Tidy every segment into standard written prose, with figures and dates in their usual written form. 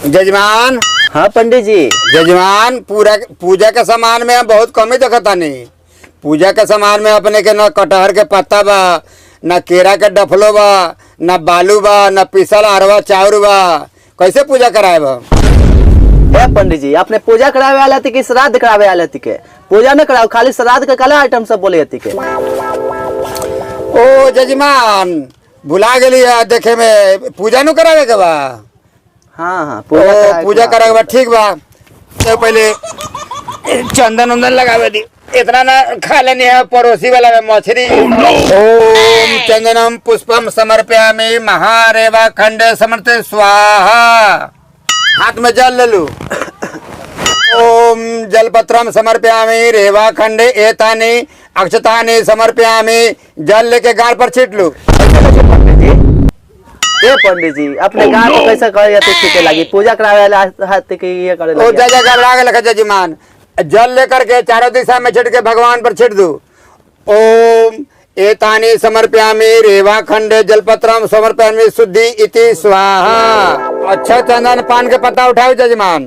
जजमान। हाँ पंडित जी। जजमान, पूजा के सामान में हम बहुत कमी देखता नहीं। पूजा के सामान में अपने के न कटहर के पत्ता बा, न केरा के डफलो बा, न बालू बा, न पीसल अरवा चाउर बा। कैसे पूजा कराए बा? पंडित जी, आपने पूजा करावे वाला थी कि श्राद्ध करावे वाला थी के? पूजा न कराओ, खाली श्राद्ध के कला आइटम सब बोले थी के। ओ जजमान, भुला गेली देखे में पूजा न करावे के बा। हाँ पूजा करावे के बा, ठीक बा। तो पहले चंदन उंदन लगावे दी। इतना ना खा लेनी है पड़ोसी वाला में मछली। ओम चंदनम पुष्पम समर्पयामि महारेवा खंडे समर्थे स्वाहा। हाथ में जल ले लू। ओम जलपत्रम समर्पयामि रेवा खंडे एतानि अक्षतानि समर्पयामि। जल लेके गाल पर छीट लू। पंडित जी, अपने गाल पर कैसे करे छीटे लगी? पूजा करावे वाला हाथ के ये करे लगी। ओ जगह लागे लगा जजमान। जल लेकर के चारों दिशा में छिट के भगवान पर छिट दो। ओम एतानि समर्पयामि रेवा खंडे जलपत्रम समर्पयामि शुद्धि इति स्वाहा। अच्छा चंदन पान के पत्ता उठाओ जजमान।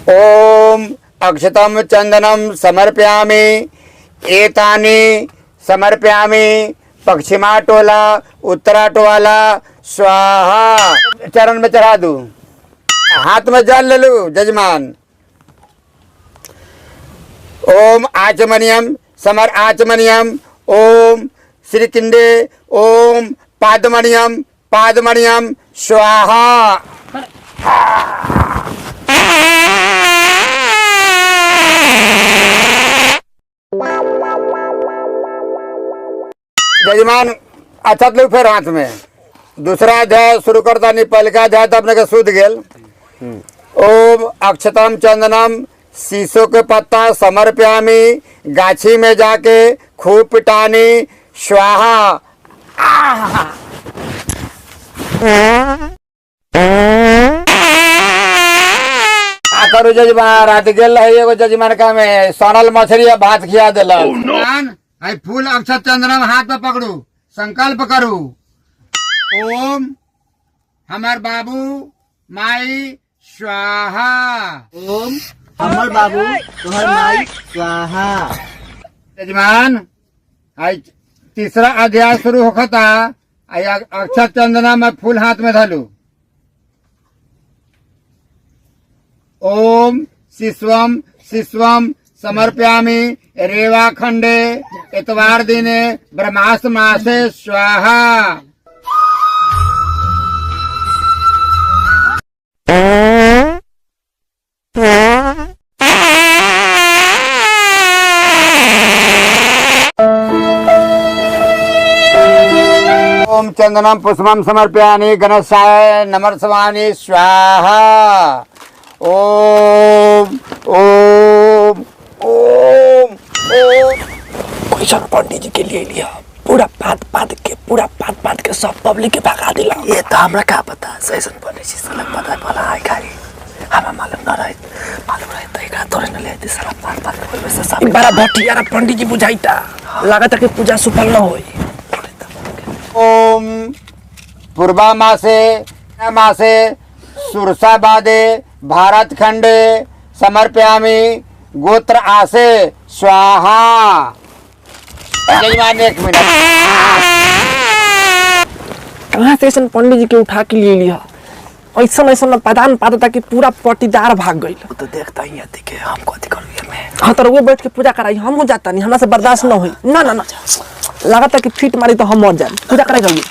ओम अक्षतम चंदनम समर्पयामि एतानि समर्पयामि पश्चिमा टोला उत्तरा टोला स्वाहा। चरण में चढ़ा दू। हाथ में जल ले लू जजमान। ओम आचमनियम समर आचमनियम। ओम श्रीकिंडे ओम पादमणियम पादमणियम स्वाहा। जजमान अच्छा लो फिर हाथ में। दूसरा अध्याय शुरू करता नहीं, पहले का अध्याय तो अपने के शुद्ध गेल। ओम अक्षतम चंदनम शीशो के पत्ता समर्पयामि गाछी में जाके खूब पिटानी स्वाहा। करू जजमान, रात गेल एगो जजमान का में सोनल मछली भात खिया दिलन। आई फूल अक्षत चंदनम हाथ में पकड़ू, संकल्प करू। ओम हमार बाबू माई स्वाहा। ओम हमर बाबू तुम्हार माई स्वाहा। जजमान, आई तीसरा अध्याय शुरू होता। आई अक्षत चंदना में फूल हाथ में धलू। ओम शिश्वम शिश्वम समर्पयामि रेवा खंडे इतवार दिने ब्रह्मास मासे स्वाहा। ओम चंदनम पुष्पम समर्पयामि गणेशाय नमस्वानि स्वाहा। ओम ओम ओम ओम। पैसा पंडित जी के लिए लिया, पूरा पात के सब पब्लिक के भगा दिला। ये तो हमरा क्या पता, सैसन पंडित जी साला पता भला है खाली हमें मालूम न रहे तो एकरा तोरे न ले साला पात के बोलबे से सब बड़ा भटियारा पंडित जी बुझाइता। लागत है कि पूजा सफल न होई। ओम पूर्वा मासे सुरसा बादे भारत खंडे समर्पयामि गोत्र आसे स्वाहा। जजमान एक मिनट, कहाँ से ऐसा पंडित जी के उठा के लिए लिया? ऐसा प्रधान पाता कि पूरा पटीदार भाग गई। तो देखता ही आती के हम कथी करू में। हाँ तो वो बैठ के पूजा कराई, हम हो जाता नहीं, हमरा से बर्दाश्त न हुई। ना ना ना, लागत है कि फीट मारी तो हम मर जाए। पूजा कराई जाऊंगी।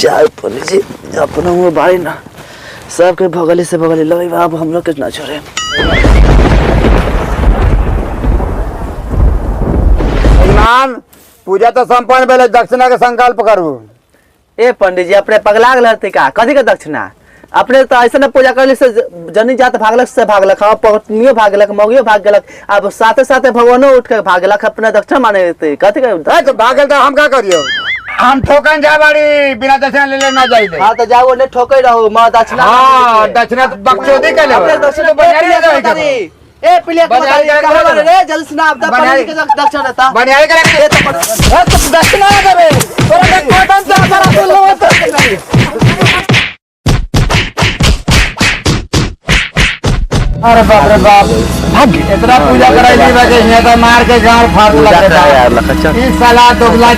जाओ पंडित जी, अपना हुआ भाई ना सबके भगले से भगले लगे, अब हम लोग कितना छोड़े। जजमान, पूजा तो संपन्न भेले, दक्षिणा के संकल्प करू। ए पंडित जी, अपने पगला गलती का कथी के दक्षिणा? अपने तो ऐसा पूजा कर से जनी जात भागलक से भागलक, हम पत्नियों भागलक, मौगियो भाग गलक, अब साथे साथे भगवानो उठ के भागलक, अपना दक्षिणा माने देते कथी के? तो भागल तो हम का करियो? हम ठोकन जा बाड़ी, बिना दक्षिणा ले ना जाइले। हां तो जाओ ने ठोकै रहो, म दक्षिणा। हां दक्षिणा बकचोदी के ले। अपने दक्षिणा बढ़िया जाए। ए प्लेट कहां रे? जल्दी सुना, अब दक्षिणा देता। बढ़िया करे। तो दक्षिणा देबे। अरे बाप रे बाप, भाग गए। इतना पूजा कराइली बा के यहाँ तो मार के गांव फाड़ पूजा लगा करा यार लखन चल। इस साला दोगला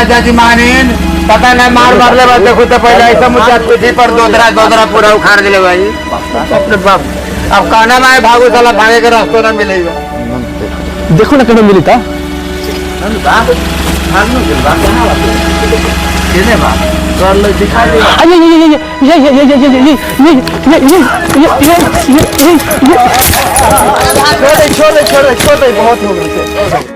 जजमानीन पता नहीं मार ले बा। देखो तो पहले ऐसा मुझे पीठी पर दोदरा पूरा उखाड़ दिले भाई। बाप रे बाप, अब कहना में भागो साला, भागे के रास्ता ना मिलेगा। देखो ना कहीं मिली था छोड़ दे बहुत हो गए।